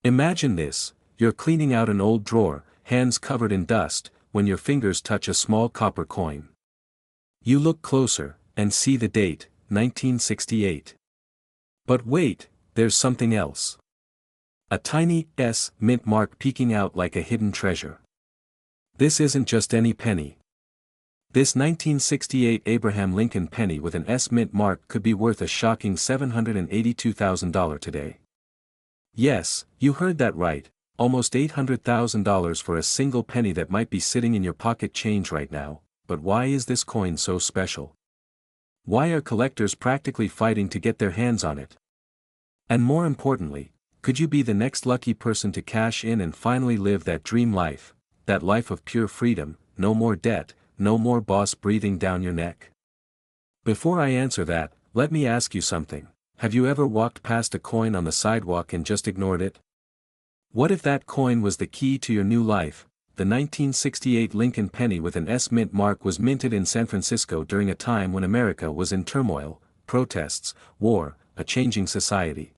Imagine this: you're cleaning out an old drawer, hands covered in dust, when your fingers touch a small copper coin. You look closer, and see the date, 1968. But wait, there's something else. A tiny S mint mark peeking out like a hidden treasure. This isn't just any penny. This 1968 Abraham Lincoln penny with an S mint mark could be worth a shocking $782,000 today. Yes, you heard that right, almost $800,000 for a single penny that might be sitting in your pocket change right now. But why is this coin so special? Why are collectors practically fighting to get their hands on it? And more importantly, could you be the next lucky person to cash in and finally live that dream life, that life of pure freedom, no more debt, no more boss breathing down your neck? Before I answer that, let me ask you something. Have you ever walked past a coin on the sidewalk and just ignored it? What if that coin was the key to your new life? The 1968 Lincoln penny with an S mint mark was minted in San Francisco during a time when America was in turmoil, protests, war, a changing society.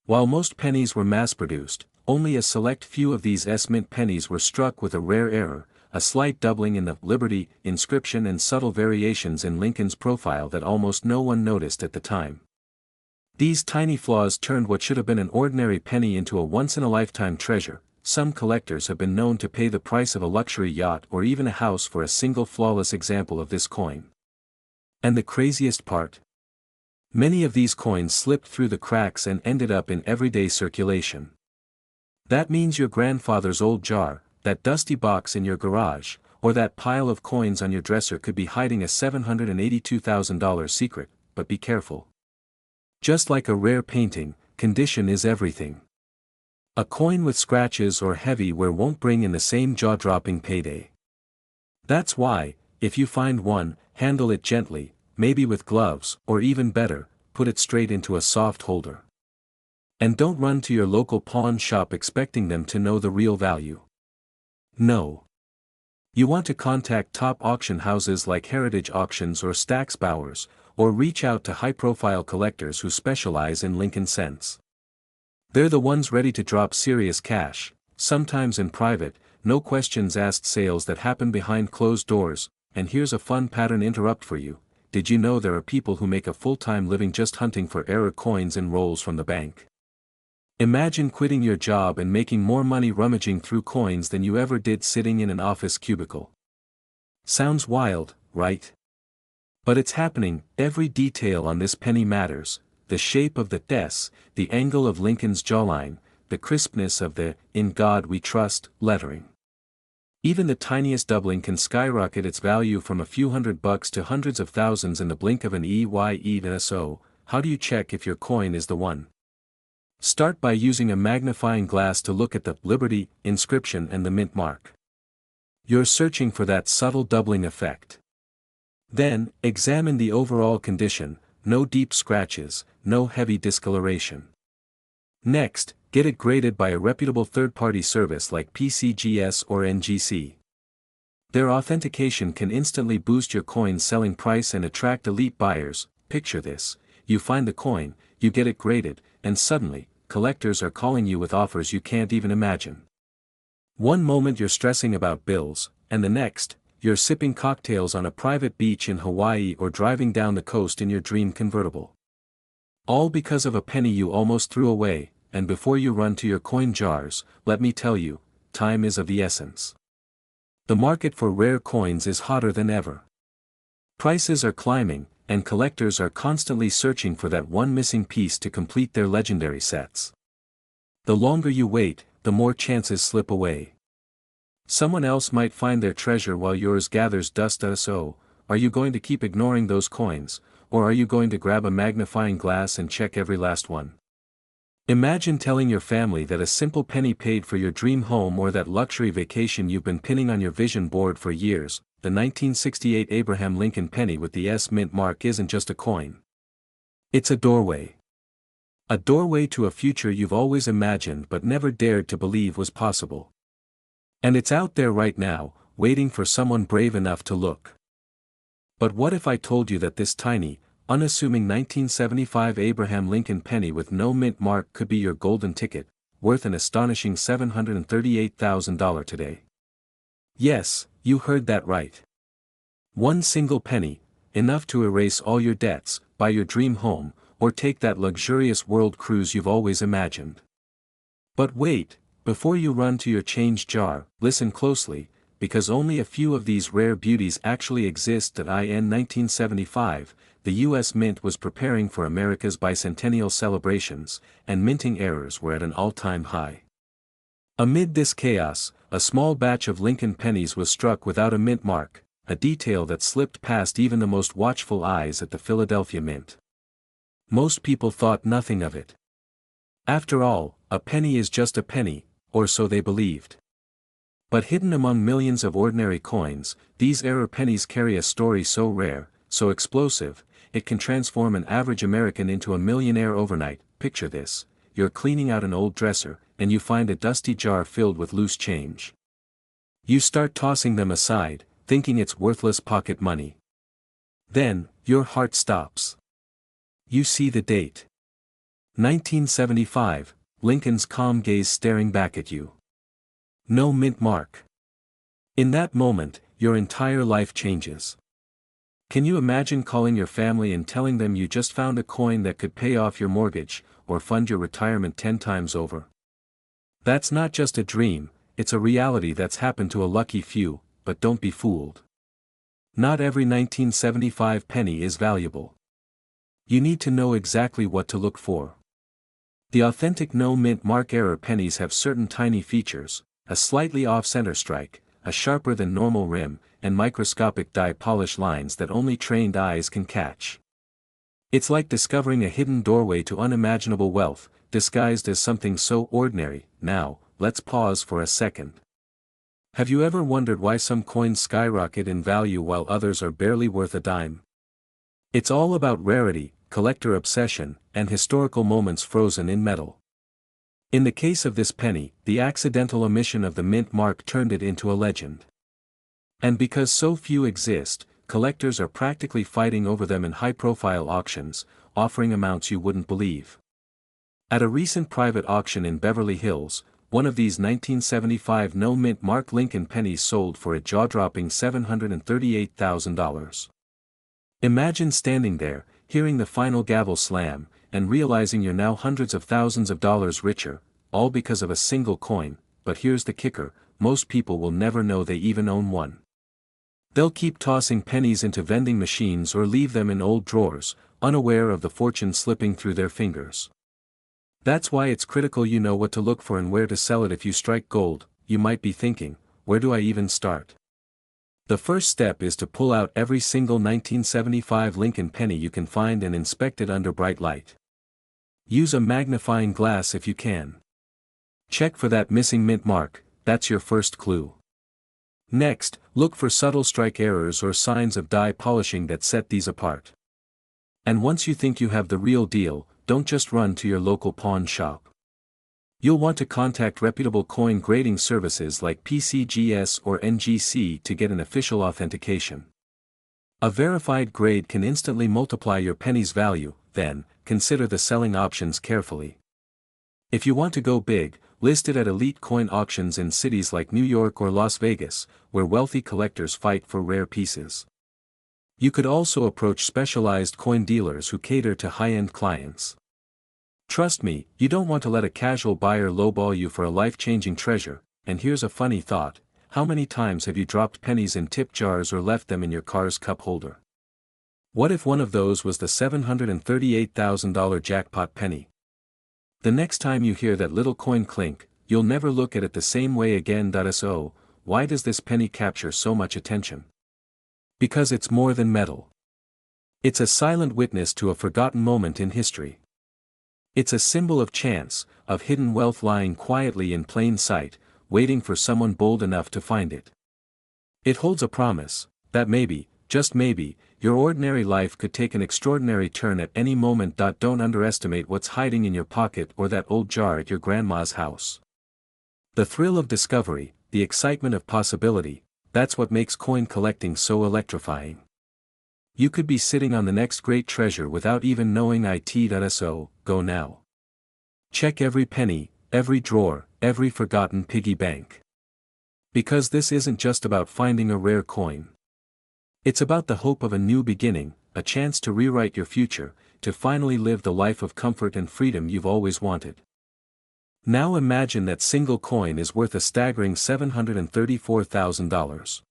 While most pennies were mass-produced, only a select few of these S mint pennies were struck with a rare error, a slight doubling in the Liberty inscription and subtle variations in Lincoln's profile that almost no one noticed at the time. These tiny flaws turned what should have been an ordinary penny into a once-in-a-lifetime treasure. Some collectors have been known to pay the price of a luxury yacht or even a house for a single flawless example of this coin. And the craziest part? Many of these coins slipped through the cracks and ended up in everyday circulation. That means your grandfather's old jar, that dusty box in your garage, or that pile of coins on your dresser could be hiding a $782,000 secret, but be careful. Just like a rare painting, condition is everything. A coin with scratches or heavy wear won't bring in the same jaw-dropping payday. That's why, if you find one, handle it gently, maybe with gloves, or even better, put it straight into a soft holder. And don't run to your local pawn shop expecting them to know the real value. No. You want to contact top auction houses like Heritage Auctions or Stack's Bowers, or reach out to high-profile collectors who specialize in Lincoln cents. They're the ones ready to drop serious cash, sometimes in private, no questions asked sales that happen behind closed doors. And here's a fun pattern interrupt for you. Did you know there are people who make a full-time living just hunting for error coins and rolls from the bank? Imagine quitting your job and making more money rummaging through coins than you ever did sitting in an office cubicle. Sounds wild, right? But it's happening. Every detail on this penny matters. The shape of the S, the angle of Lincoln's jawline, the crispness of the "In God We Trust" lettering. Even the tiniest doubling can skyrocket its value from a few $100 to hundreds of thousands in the blink of an eye. So, how do you check if your coin is the one? Start by using a magnifying glass to look at the Liberty inscription and the mint mark. You're searching for that subtle doubling effect. Then, examine the overall condition: no deep scratches, no heavy discoloration. Next, get it graded by a reputable third-party service like PCGS or NGC. Their authentication can instantly boost your coin's selling price and attract elite buyers. Picture this: you find the coin, you get it graded, and suddenly, collectors are calling you with offers you can't even imagine. One moment you're stressing about bills, and the next, you're sipping cocktails on a private beach in Hawaii or driving down the coast in your dream convertible. All because of a penny you almost threw away. And before you run to your coin jars, let me tell you, time is of the essence. The market for rare coins is hotter than ever. Prices are climbing, and collectors are constantly searching for that one missing piece to complete their legendary sets. The longer you wait, the more chances slip away. Someone else might find their treasure while yours gathers dust. So, are you going to keep ignoring those coins, or are you going to grab a magnifying glass and check every last one? Imagine telling your family that a simple penny paid for your dream home or that luxury vacation you've been pinning on your vision board for years. The 1968 Abraham Lincoln penny with the S mint mark isn't just a coin. It's a doorway. A doorway to a future you've always imagined but never dared to believe was possible. And it's out there right now, waiting for someone brave enough to look. But what if I told you that this tiny, unassuming 1975 Abraham Lincoln penny with no mint mark could be your golden ticket, worth an astonishing $738,000 today. Yes, you heard that right. One single penny, enough to erase all your debts, buy your dream home, or take that luxurious world cruise you've always imagined. But wait, before you run to your change jar, listen closely, because only a few of these rare beauties actually exist. In 1975, the U.S. Mint was preparing for America's bicentennial celebrations, and minting errors were at an all-time high. Amid this chaos, a small batch of Lincoln pennies was struck without a mint mark, a detail that slipped past even the most watchful eyes at the Philadelphia Mint. Most people thought nothing of it. After all, a penny is just a penny, or so they believed. But hidden among millions of ordinary coins, these error pennies carry a story so rare, so explosive, it can transform an average American into a millionaire overnight. Picture this: you're cleaning out an old dresser, and you find a dusty jar filled with loose change. You start tossing them aside, thinking it's worthless pocket money. Then, your heart stops. You see the date. 1975, Lincoln's calm gaze staring back at you. No mint mark. In that moment, your entire life changes. Can you imagine calling your family and telling them you just found a coin that could pay off your mortgage, or fund your retirement 10 times over? That's not just a dream, it's a reality that's happened to a lucky few, but don't be fooled. Not every 1975 penny is valuable. You need to know exactly what to look for. The authentic no mint mark error pennies have certain tiny features: a slightly off-center strike, a sharper than normal rim, and microscopic die polish lines that only trained eyes can catch. It's like discovering a hidden doorway to unimaginable wealth, disguised as something so ordinary. Now, let's pause for a second. Have you ever wondered why some coins skyrocket in value while others are barely worth a dime? It's all about rarity, collector obsession, and historical moments frozen in metal. In the case of this penny, the accidental omission of the mint mark turned it into a legend. And because so few exist, collectors are practically fighting over them in high-profile auctions, offering amounts you wouldn't believe. At a recent private auction in Beverly Hills, one of these 1975 no mint mark Lincoln pennies sold for a jaw-dropping $738,000. Imagine standing there, hearing the final gavel slam, and realizing you're now hundreds of thousands of dollars richer, all because of a single coin. But here's the kicker: most people will never know they even own one. They'll keep tossing pennies into vending machines or leave them in old drawers, unaware of the fortune slipping through their fingers. That's why it's critical you know what to look for and where to sell it. If you strike gold, you might be thinking, where do I even start? The first step is to pull out every single 1975 Lincoln penny you can find and inspect it under bright light. Use a magnifying glass if you can. Check for that missing mint mark. That's your first clue. Next, look for subtle strike errors or signs of die polishing that set these apart. And once you think you have the real deal, don't just run to your local pawn shop. You'll want to contact reputable coin grading services like PCGS or NGC to get an official authentication. A verified grade can instantly multiply your penny's value. Then, consider the selling options carefully. If you want to go big, list it at elite coin auctions in cities like New York or Las Vegas, where wealthy collectors fight for rare pieces. You could also approach specialized coin dealers who cater to high-end clients. Trust me, you don't want to let a casual buyer lowball you for a life-changing treasure. And here's a funny thought: how many times have you dropped pennies in tip jars or left them in your car's cup holder? What if one of those was the $738,000 jackpot penny? The next time you hear that little coin clink, you'll never look at it the same way again. So, why does this penny capture so much attention? Because it's more than metal. It's a silent witness to a forgotten moment in history. It's a symbol of chance, of hidden wealth lying quietly in plain sight, waiting for someone bold enough to find it. It holds a promise, that maybe, just maybe, your ordinary life could take an extraordinary turn at any moment. Don't underestimate what's hiding in your pocket or that old jar at your grandma's house. The thrill of discovery, the excitement of possibility, that's what makes coin collecting so electrifying. You could be sitting on the next great treasure without even knowing it. So, go now. Check every penny, every drawer, every forgotten piggy bank. Because this isn't just about finding a rare coin. It's about the hope of a new beginning, a chance to rewrite your future, to finally live the life of comfort and freedom you've always wanted. Now imagine that single coin is worth a staggering $734,000.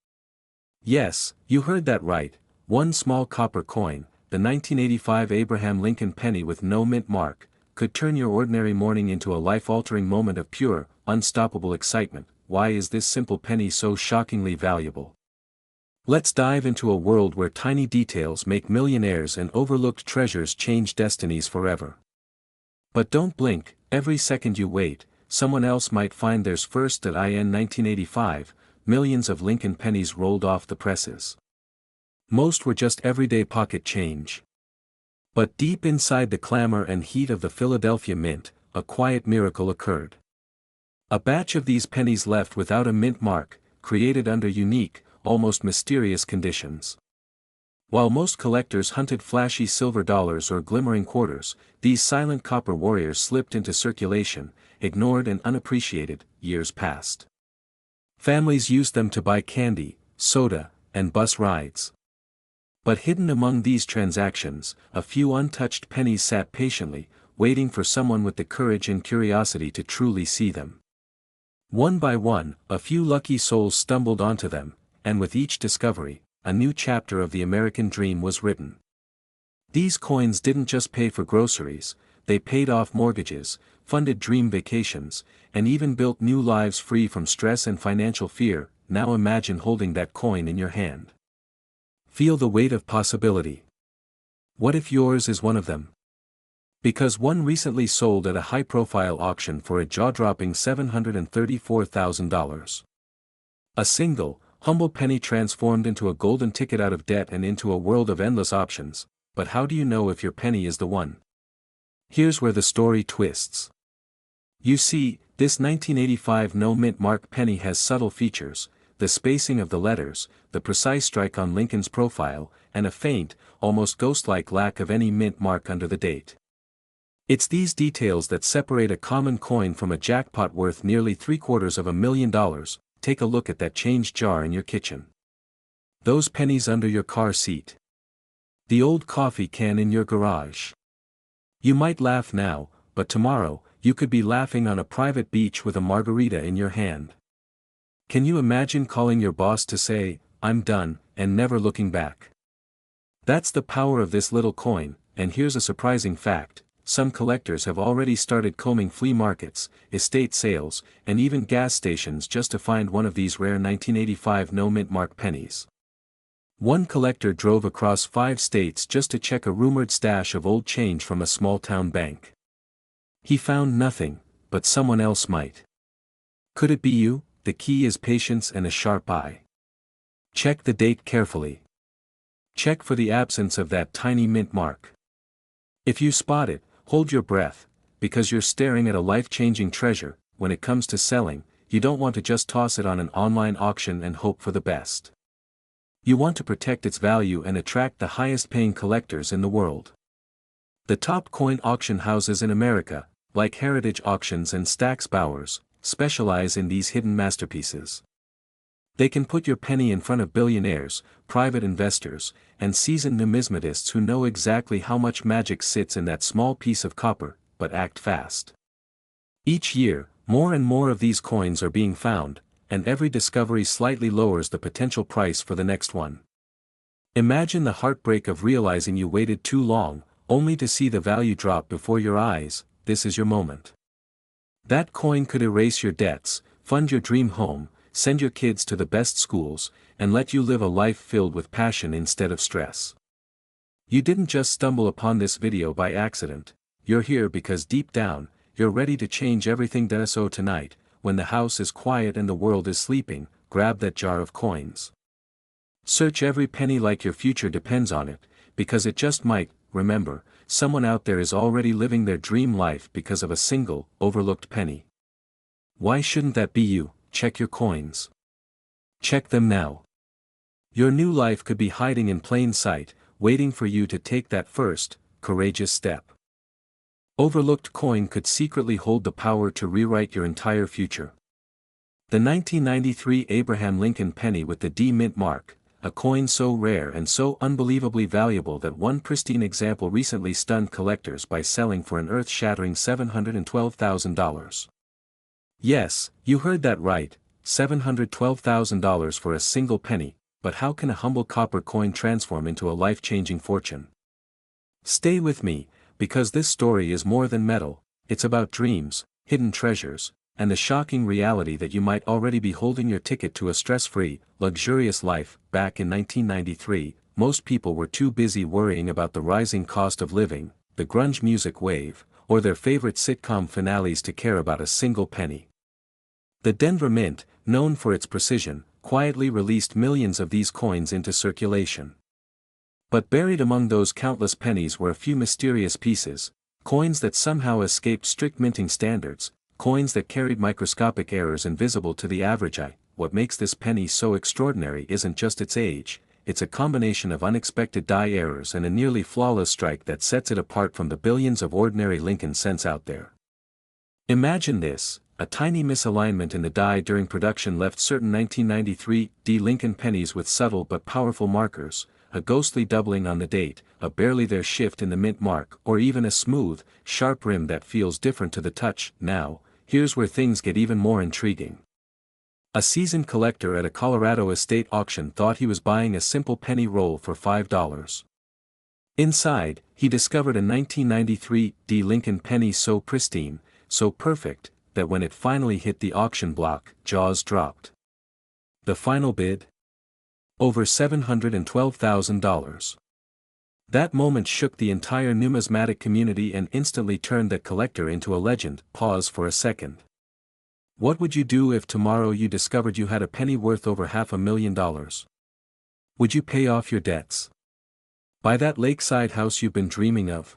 Yes, you heard that right, one small copper coin, the 1985 Abraham Lincoln penny with no mint mark, could turn your ordinary morning into a life-altering moment of pure, unstoppable excitement. Why is this simple penny so shockingly valuable? Let's dive into a world where tiny details make millionaires and overlooked treasures change destinies forever. But don't blink, every second you wait, someone else might find theirs first. In 1985, millions of Lincoln pennies rolled off the presses. Most were just everyday pocket change. But deep inside the clamor and heat of the Philadelphia Mint, a quiet miracle occurred. A batch of these pennies left without a mint mark, created under unique, almost mysterious conditions. While most collectors hunted flashy silver dollars or glimmering quarters, these silent copper warriors slipped into circulation, ignored and unappreciated. Years passed. Families used them to buy candy, soda, and bus rides. But hidden among these transactions, a few untouched pennies sat patiently, waiting for someone with the courage and curiosity to truly see them. One by one, a few lucky souls stumbled onto them, and with each discovery, a new chapter of the American dream was written. These coins didn't just pay for groceries, they paid off mortgages, funded dream vacations, and even built new lives free from stress and financial fear. Now imagine holding that coin in your hand. Feel the weight of possibility. What if yours is one of them? Because one recently sold at a high-profile auction for a jaw-dropping $734,000. A single, humble penny transformed into a golden ticket out of debt and into a world of endless options. But how do you know if your penny is the one? Here's where the story twists. You see, this 1985 no-mint mark penny has subtle features: the spacing of the letters, the precise strike on Lincoln's profile, and a faint, almost ghost-like lack of any mint mark under the date. It's these details that separate a common coin from a jackpot worth nearly $750,000. Take a look at that change jar in your kitchen. Those pennies under your car seat. The old coffee can in your garage. You might laugh now, but tomorrow, you could be laughing on a private beach with a margarita in your hand. Can you imagine calling your boss to say, "I'm done," and never looking back? That's the power of this little coin. And here's a surprising fact: some collectors have already started combing flea markets, estate sales, and even gas stations just to find one of these rare 1985 no-mint mark pennies. One collector drove across 5 states just to check a rumored stash of old change from a small-town bank. He found nothing, but someone else might. Could it be you? The key is patience and a sharp eye. Check the date carefully. Check for the absence of that tiny mint mark. If you spot it, hold your breath, because you're staring at a life-changing treasure. When it comes to selling, you don't want to just toss it on an online auction and hope for the best. You want to protect its value and attract the highest-paying collectors in the world. The top coin auction houses in America, like Heritage Auctions and Stack's Bowers, specialize in these hidden masterpieces. They can put your penny in front of billionaires, private investors, and seasoned numismatists who know exactly how much magic sits in that small piece of copper, but act fast. Each year, more and more of these coins are being found, and every discovery slightly lowers the potential price for the next one. Imagine the heartbreak of realizing you waited too long, only to see the value drop before your eyes. This is your moment. That coin could erase your debts, fund your dream home, send your kids to the best schools, and let you live a life filled with passion instead of stress. You didn't just stumble upon this video by accident. You're here because deep down, you're ready to change everything. So tonight, when the house is quiet and the world is sleeping, grab that jar of coins. Search every penny like your future depends on it, because it just might. Remember, someone out there is already living their dream life because of a single, overlooked penny. Why shouldn't that be you? Check your coins. Check them now. Your new life could be hiding in plain sight, waiting for you to take that first, courageous step. overlooked coin could secretly hold the power to rewrite your entire future. The 1993 Abraham Lincoln penny with the D mint mark, a coin so rare and so unbelievably valuable that one pristine example recently stunned collectors by selling for an earth-shattering $712,000. Yes, you heard that right, $712,000 for a single penny, but how can a humble copper coin transform into a life-changing fortune? Stay with me, because this story is more than metal, it's about dreams, hidden treasures, and the shocking reality that you might already be holding your ticket to a stress-free, luxurious life. Back in 1993, most people were too busy worrying about the rising cost of living, the grunge music wave, or their favorite sitcom finales to care about a single penny. The Denver Mint, known for its precision, quietly released millions of these coins into circulation. But buried among those countless pennies were a few mysterious pieces, coins that somehow escaped strict minting standards, coins that carried microscopic errors invisible to the average eye. What makes this penny so extraordinary isn't just its age, it's a combination of unexpected die errors and a nearly flawless strike that sets it apart from the billions of ordinary Lincoln cents out there. Imagine this. A tiny misalignment in the die during production left certain 1993 D Lincoln pennies with subtle but powerful markers, a ghostly doubling on the date, a barely there shift in the mint mark, or even a smooth, sharp rim that feels different to the touch. Now, here's where things get even more intriguing. A seasoned collector at a Colorado estate auction thought he was buying a simple penny roll for $5. Inside, he discovered a 1993 D Lincoln penny so pristine, so perfect, that when it finally hit the auction block, jaws dropped. The final bid? Over $712,000. That moment shook the entire numismatic community and instantly turned that collector into a legend. Pause for a second. What would you do if tomorrow you discovered you had a penny worth over $500,000? Would you pay off your debts? Buy that lakeside house you've been dreaming of?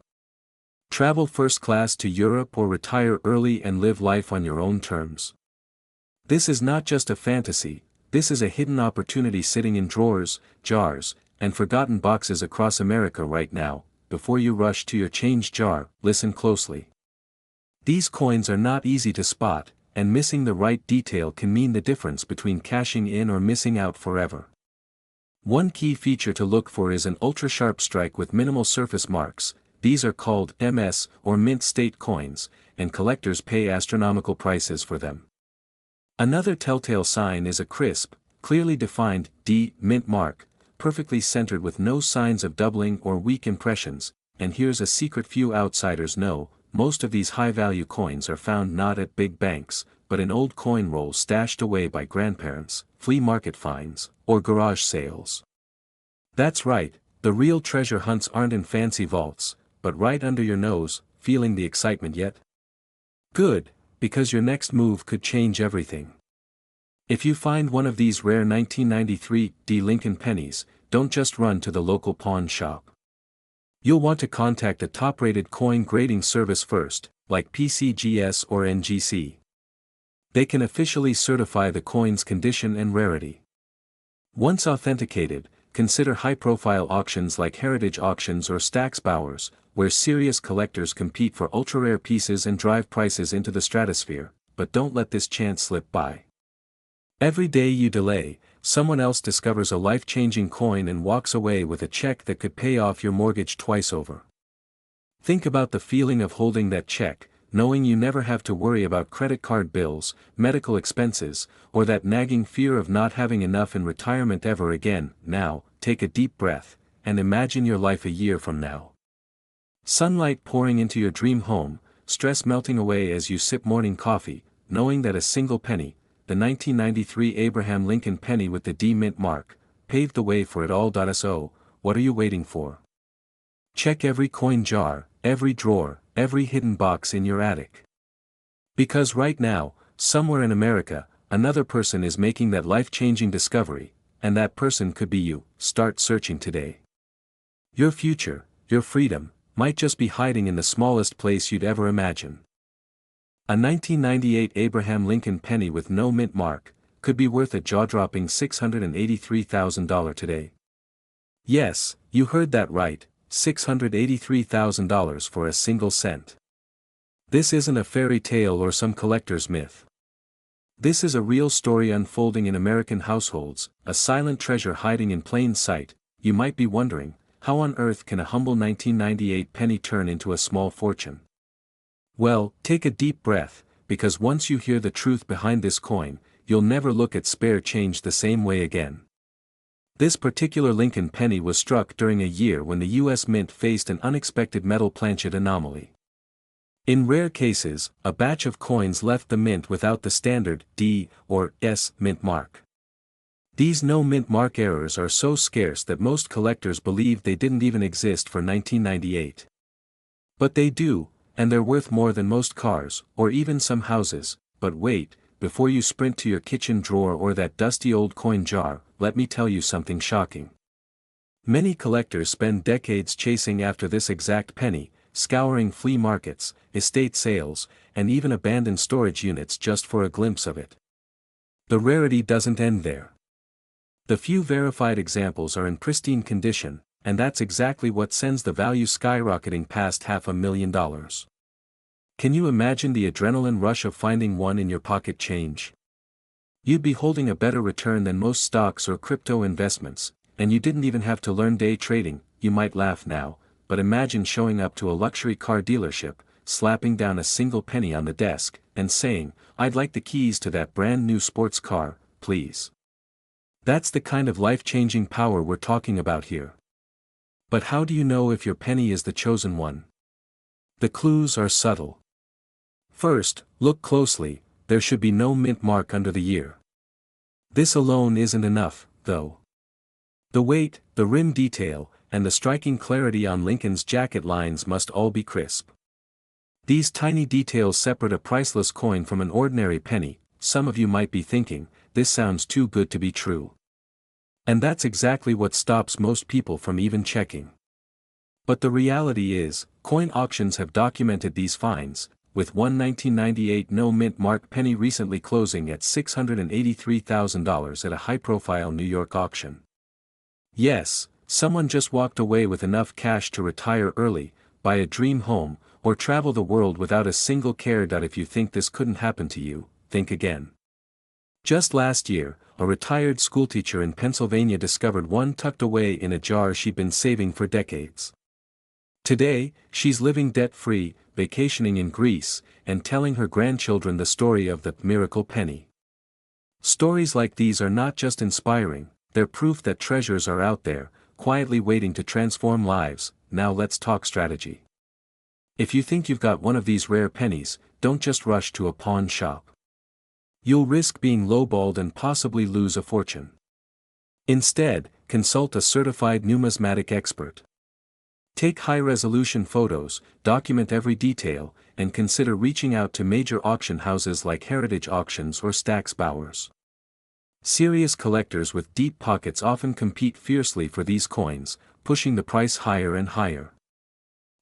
Travel first class to Europe or retire early and live life on your own terms? This is not just a fantasy, this is a hidden opportunity sitting in drawers, jars, and forgotten boxes across America right now. Before you rush to your change jar, listen closely. These coins are not easy to spot, and missing the right detail can mean the difference between cashing in or missing out forever. One key feature to look for is an ultra-sharp strike with minimal surface marks. These are called MS or mint state coins, and collectors pay astronomical prices for them. Another telltale sign is a crisp, clearly defined D mint mark, perfectly centered with no signs of doubling or weak impressions. And here's a secret few outsiders know: most of these high-value coins are found not at big banks, but in old coin rolls stashed away by grandparents, flea market finds, or garage sales. That's right, the real treasure hunts aren't in fancy vaults, but right under your nose. Feeling the excitement yet? Good, because your next move could change everything. If you find one of these rare 1993 D Lincoln pennies, don't just run to the local pawn shop. You'll want to contact a top-rated coin grading service first, like PCGS or NGC. They can officially certify the coin's condition and rarity. Once authenticated, consider high-profile auctions like Heritage Auctions or Stack's Bowers, where serious collectors compete for ultra-rare pieces and drive prices into the stratosphere. But don't let this chance slip by. Every day you delay, someone else discovers a life-changing coin and walks away with a check that could pay off your mortgage twice over. Think about the feeling of holding that check, knowing you never have to worry about credit card bills, medical expenses, or that nagging fear of not having enough in retirement ever again. Now, take a deep breath, and imagine your life a year from now. Sunlight pouring into your dream home, stress melting away as you sip morning coffee, knowing that a single penny, the 1993 Abraham Lincoln penny with the D mint mark, paved the way for it all. So, what are you waiting for? Check every coin jar, every drawer, every hidden box in your attic. Because right now, somewhere in America, another person is making that life-changing discovery, and that person could be you. Start searching today. Your future, your freedom, might just be hiding in the smallest place you'd ever imagine. A 1998 Abraham Lincoln penny with no mint mark could be worth a jaw-dropping $683,000 today. Yes, you heard that right, $683,000 for a single cent. This isn't a fairy tale or some collector's myth. This is a real story unfolding in American households, a silent treasure hiding in plain sight. You might be wondering, how on earth can a humble 1998 penny turn into a small fortune? Well, take a deep breath, because once you hear the truth behind this coin, you'll never look at spare change the same way again. This particular Lincoln penny was struck during a year when the U.S. Mint faced an unexpected metal planchet anomaly. In rare cases, a batch of coins left the mint without the standard D or S mint mark. These no mint mark errors are so scarce that most collectors believe they didn't even exist for 1998. But they do, and they're worth more than most cars, or even some houses. But wait, before you sprint to your kitchen drawer or that dusty old coin jar, let me tell you something shocking. Many collectors spend decades chasing after this exact penny, scouring flea markets, estate sales, and even abandoned storage units just for a glimpse of it. The rarity doesn't end there. The few verified examples are in pristine condition, and that's exactly what sends the value skyrocketing past $500,000. Can you imagine the adrenaline rush of finding one in your pocket change? You'd be holding a better return than most stocks or crypto investments, and you didn't even have to learn day trading. You might laugh now, but imagine showing up to a luxury car dealership, slapping down a single penny on the desk, and saying, "I'd like the keys to that brand new sports car, please." That's the kind of life-changing power we're talking about here. But how do you know if your penny is the chosen one? The clues are subtle. First, look closely. There should be no mint mark under the year. This alone isn't enough, though. The weight, the rim detail, and the striking clarity on Lincoln's jacket lines must all be crisp. These tiny details separate a priceless coin from an ordinary penny. Some of you might be thinking, this sounds too good to be true. And that's exactly what stops most people from even checking. But the reality is, coin auctions have documented these finds, with one 1998 no mint mark penny recently closing at $683,000 at a high-profile New York auction. Yes, someone just walked away with enough cash to retire early, buy a dream home, or travel the world without a single care. If you think this couldn't happen to you, think again. Just last year, a retired schoolteacher in Pennsylvania discovered one tucked away in a jar she'd been saving for decades. Today, she's living debt-free, vacationing in Greece, and telling her grandchildren the story of the miracle penny. Stories like these are not just inspiring, they're proof that treasures are out there, quietly waiting to transform lives. Now let's talk strategy. If you think you've got one of these rare pennies, don't just rush to a pawn shop. You'll risk being lowballed and possibly lose a fortune. Instead, consult a certified numismatic expert. Take high-resolution photos, document every detail, and consider reaching out to major auction houses like Heritage Auctions or Stack's Bowers. Serious collectors with deep pockets often compete fiercely for these coins, pushing the price higher and higher.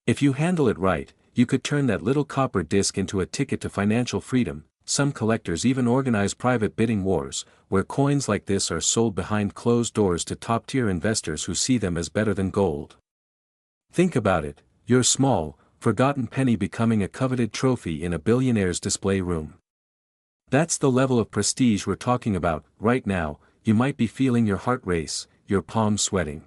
If you handle it right, you could turn that little copper disc into a ticket to financial freedom. Some collectors even organize private bidding wars, where coins like this are sold behind closed doors to top-tier investors who see them as better than gold. Think about it, your small, forgotten penny becoming a coveted trophy in a billionaire's display room. That's the level of prestige we're talking about. Right now, you might be feeling your heart race, your palms sweating.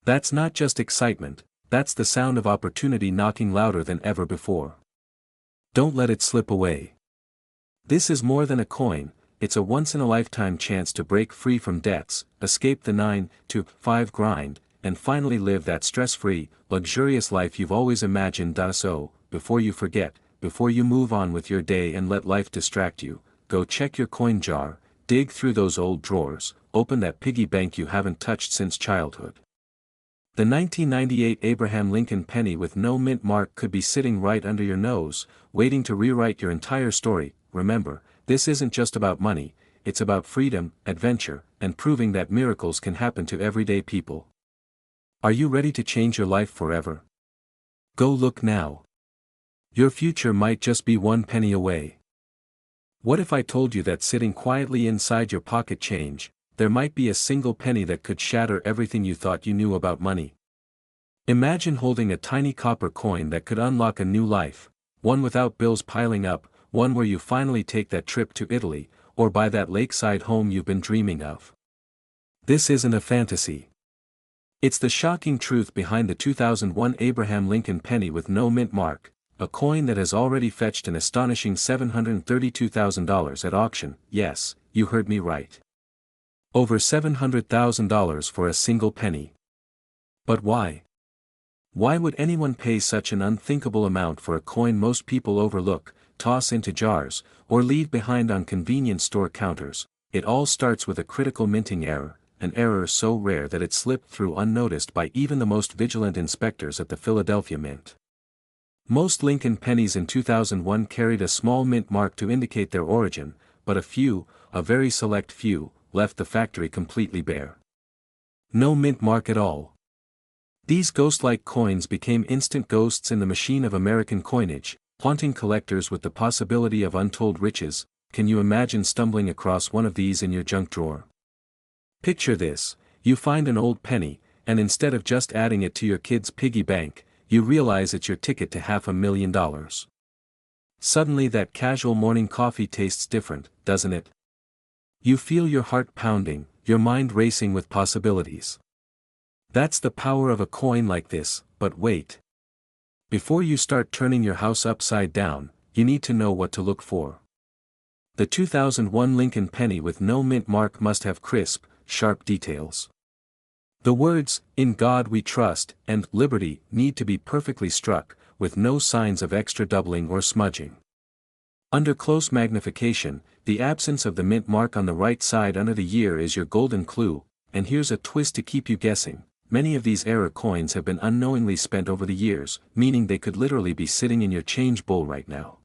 That's not just excitement, that's the sound of opportunity knocking louder than ever before. Don't let it slip away. This is more than a coin, it's a once-in-a-lifetime chance to break free from debts, escape the 9-to-5 grind, and finally live that stress-free, luxurious life you've always imagined. So, before you forget, before you move on with your day and let life distract you, go check your coin jar, dig through those old drawers, open that piggy bank you haven't touched since childhood. The 1998 Abraham Lincoln penny with no mint mark could be sitting right under your nose, waiting to rewrite your entire story. Remember, this isn't just about money, it's about freedom, adventure, and proving that miracles can happen to everyday people. Are you ready to change your life forever? Go look now. Your future might just be one penny away. What if I told you that sitting quietly inside your pocket change, there might be a single penny that could shatter everything you thought you knew about money? Imagine holding a tiny copper coin that could unlock a new life, one without bills piling up, one where you finally take that trip to Italy, or buy that lakeside home you've been dreaming of. This isn't a fantasy. It's the shocking truth behind the 2001 Abraham Lincoln penny with no mint mark, a coin that has already fetched an astonishing $732,000 at auction. Yes, you heard me right. Over $700,000 for a single penny. But why? Why would anyone pay such an unthinkable amount for a coin most people overlook, toss into jars, or leave behind on convenience store counters? It all starts with a critical minting error, an error so rare that it slipped through unnoticed by even the most vigilant inspectors at the Philadelphia Mint. Most Lincoln pennies in 2001 carried a small mint mark to indicate their origin, but a few, a very select few, left the factory completely bare. No mint mark at all. These ghost-like coins became instant ghosts in the machine of American coinage, haunting collectors with the possibility of untold riches. Can you imagine stumbling across one of these in your junk drawer? Picture this: you find an old penny, and instead of just adding it to your kid's piggy bank, you realize it's your ticket to $500,000. Suddenly that casual morning coffee tastes different, doesn't it? You feel your heart pounding, your mind racing with possibilities. That's the power of a coin like this. But wait. Before you start turning your house upside down, you need to know what to look for. The 2001 Lincoln penny with no mint mark must have crisp, sharp details. The words, "In God We Trust," and "Liberty" need to be perfectly struck, with no signs of extra doubling or smudging. Under close magnification, the absence of the mint mark on the right side under the year is your golden clue, and here's a twist to keep you guessing. Many of these error coins have been unknowingly spent over the years, meaning they could literally be sitting in your change bowl right now.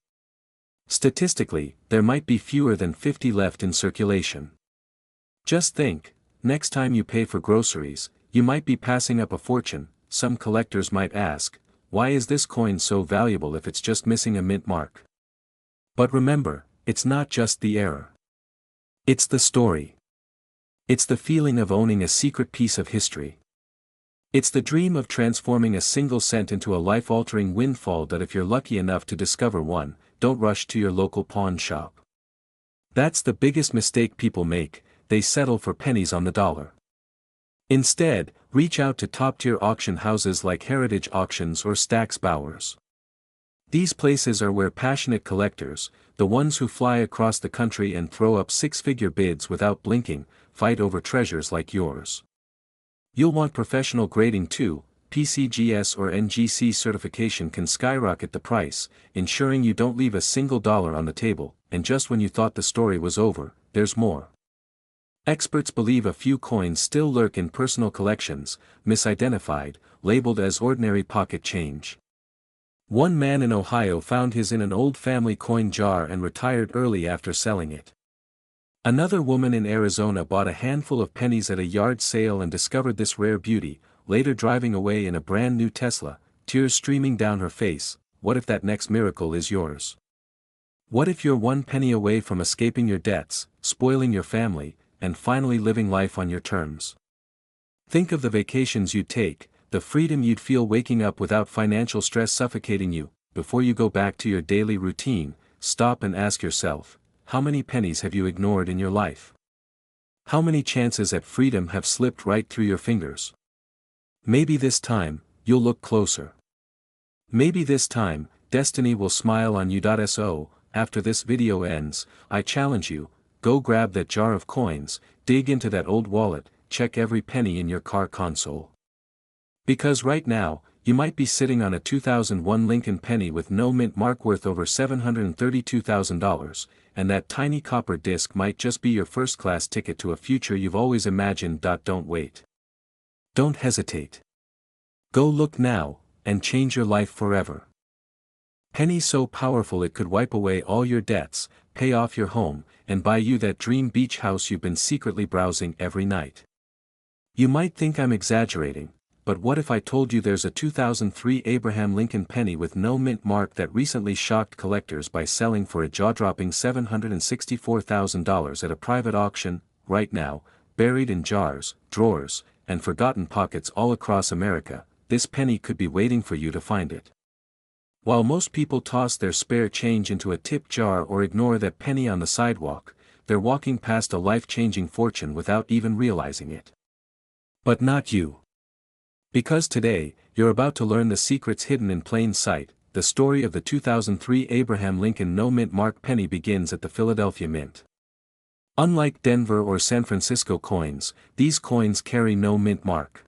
Statistically, there might be fewer than 50 left in circulation. Just think, next time you pay for groceries, you might be passing up a fortune. Some collectors might ask, why is this coin so valuable if it's just missing a mint mark? But remember, it's not just the error. It's the story. It's the feeling of owning a secret piece of history. It's the dream of transforming a single cent into a life-altering windfall that if you're lucky enough to discover one, don't rush to your local pawn shop. That's the biggest mistake people make, they settle for pennies on the dollar. Instead, reach out to top-tier auction houses like Heritage Auctions or Stack's Bowers. These places are where passionate collectors, the ones who fly across the country and throw up six-figure bids without blinking, fight over treasures like yours. You'll want professional grading too. PCGS or NGC certification can skyrocket the price, ensuring you don't leave a single dollar on the table, and just when you thought the story was over, there's more. Experts believe a few coins still lurk in personal collections, misidentified, labeled as ordinary pocket change. One man in Ohio found his in an old family coin jar and retired early after selling it. Another woman in Arizona bought a handful of pennies at a yard sale and discovered this rare beauty, later driving away in a brand new Tesla, tears streaming down her face. What if that next miracle is yours? What if you're one penny away from escaping your debts, spoiling your family, and finally living life on your terms? Think of the vacations you'd take, the freedom you'd feel waking up without financial stress suffocating you. Before you go back to your daily routine, stop and ask yourself, how many pennies have you ignored in your life? How many chances at freedom have slipped right through your fingers? Maybe this time, you'll look closer. Maybe this time, destiny will smile on you. So, after this video ends, I challenge you, go grab that jar of coins, dig into that old wallet, check every penny in your car console. Because right now, you might be sitting on a 2001 Lincoln penny with no mint mark worth over $732,000, and that tiny copper disc might just be your first-class ticket to a future you've always imagined. Don't wait. Don't hesitate. Go look now, and change your life forever. Penny so powerful it could wipe away all your debts, pay off your home, and buy you that dream beach house you've been secretly browsing every night. You might think I'm exaggerating, but what if I told you there's a 2003 Abraham Lincoln penny with no mint mark that recently shocked collectors by selling for a jaw-dropping $764,000 at a private auction? Right now, buried in jars, drawers, and forgotten pockets all across America, this penny could be waiting for you to find it. While most people toss their spare change into a tip jar or ignore that penny on the sidewalk, they're walking past a life-changing fortune without even realizing it. But not you. Because today, you're about to learn the secrets hidden in plain sight. The story of the 2003 Abraham Lincoln no-mint mark penny begins at the Philadelphia Mint. Unlike Denver or San Francisco coins, these coins carry no mint mark.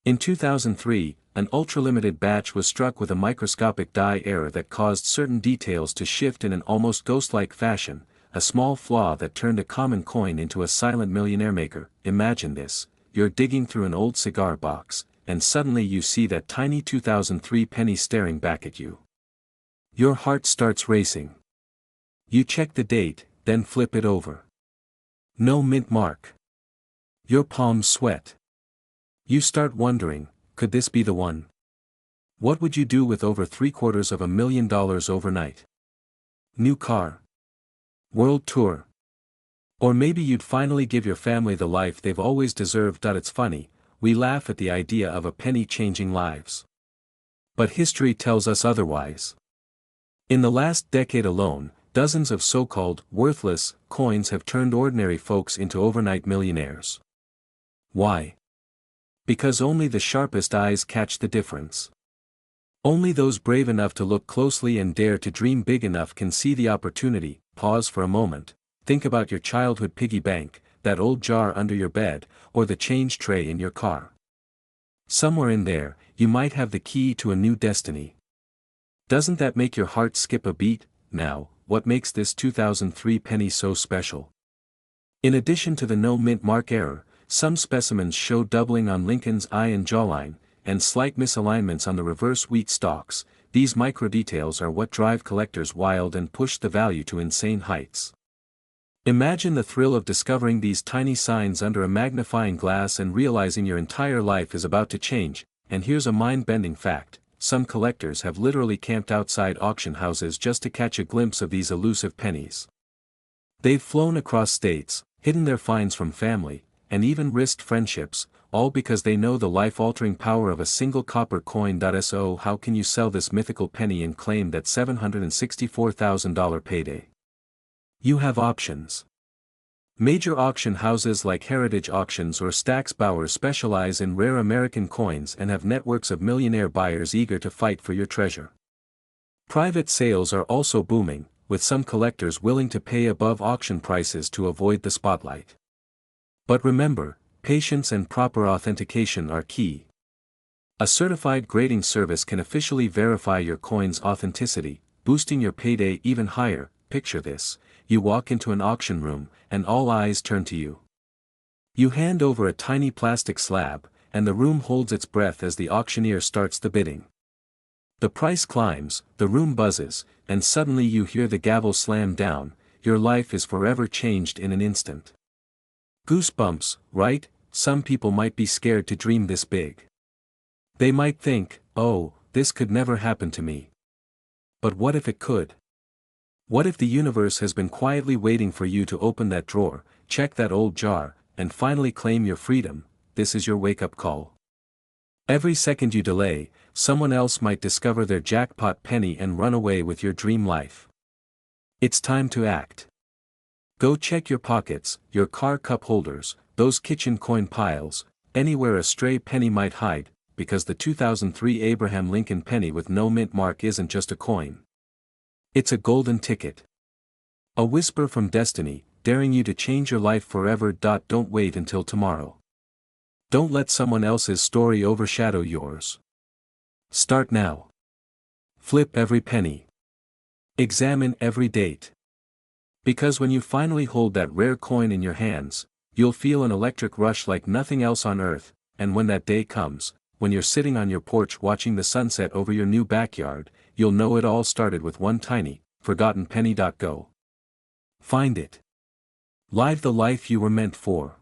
In 2003, an ultra-limited batch was struck with a microscopic die error that caused certain details to shift in an almost ghost-like fashion, a small flaw that turned a common coin into a silent millionaire maker. Imagine this: you're digging through an old cigar box, and suddenly you see that tiny 2003 penny staring back at you. Your heart starts racing. You check the date, then flip it over. No mint mark. Your palms sweat. You start wondering, could this be the one? What would you do with over $750,000 overnight? New car? World tour? Or maybe you'd finally give your family the life they've always deserved. It's funny, we laugh at the idea of a penny changing lives. But history tells us otherwise. In the last decade alone, dozens of so-called worthless coins have turned ordinary folks into overnight millionaires. Why? Because only the sharpest eyes catch the difference. Only those brave enough to look closely and dare to dream big enough can see the opportunity. Pause for a moment. Think about your childhood piggy bank, that old jar under your bed, or the change tray in your car. Somewhere in there, you might have the key to a new destiny. Doesn't that make your heart skip a beat? Now, what makes this 2003 penny so special? In addition to the no mint mark error, some specimens show doubling on Lincoln's eye and jawline, and slight misalignments on the reverse wheat stalks. These micro-details are what drive collectors wild and push the value to insane heights. Imagine the thrill of discovering these tiny signs under a magnifying glass and realizing your entire life is about to change. And here's a mind-bending fact: some collectors have literally camped outside auction houses just to catch a glimpse of these elusive pennies. They've flown across states, hidden their finds from family, and even risked friendships, all because they know the life-altering power of a single copper coin. So how can you sell this mythical penny and claim that $764,000 payday? You have options. Major auction houses like Heritage Auctions or Stack's Bowers specialize in rare American coins and have networks of millionaire buyers eager to fight for your treasure. Private sales are also booming, with some collectors willing to pay above auction prices to avoid the spotlight. But remember, patience and proper authentication are key. A certified grading service can officially verify your coin's authenticity, boosting your payday even higher. Picture this: you walk into an auction room, and all eyes turn to you. You hand over a tiny plastic slab, and the room holds its breath as the auctioneer starts the bidding. The price climbs, the room buzzes, and suddenly you hear the gavel slam down. Your life is forever changed in an instant. Goosebumps, right? Some people might be scared to dream this big. They might think, oh, this could never happen to me. But what if it could? What if the universe has been quietly waiting for you to open that drawer, check that old jar, and finally claim your freedom? This is your wake-up call. Every second you delay, someone else might discover their jackpot penny and run away with your dream life. It's time to act. Go check your pockets, your car cup holders, those kitchen coin piles, anywhere a stray penny might hide, because the 2003 Abraham Lincoln penny with no mint mark isn't just a coin. It's a golden ticket. A whisper from destiny, daring you to change your life forever. Don't wait until tomorrow. Don't let someone else's story overshadow yours. Start now. Flip every penny. Examine every date. Because when you finally hold that rare coin in your hands, you'll feel an electric rush like nothing else on earth. And when that day comes, when you're sitting on your porch watching the sunset over your new backyard, you'll know it all started with one tiny, forgotten penny. Go. Find it. Live the life you were meant for.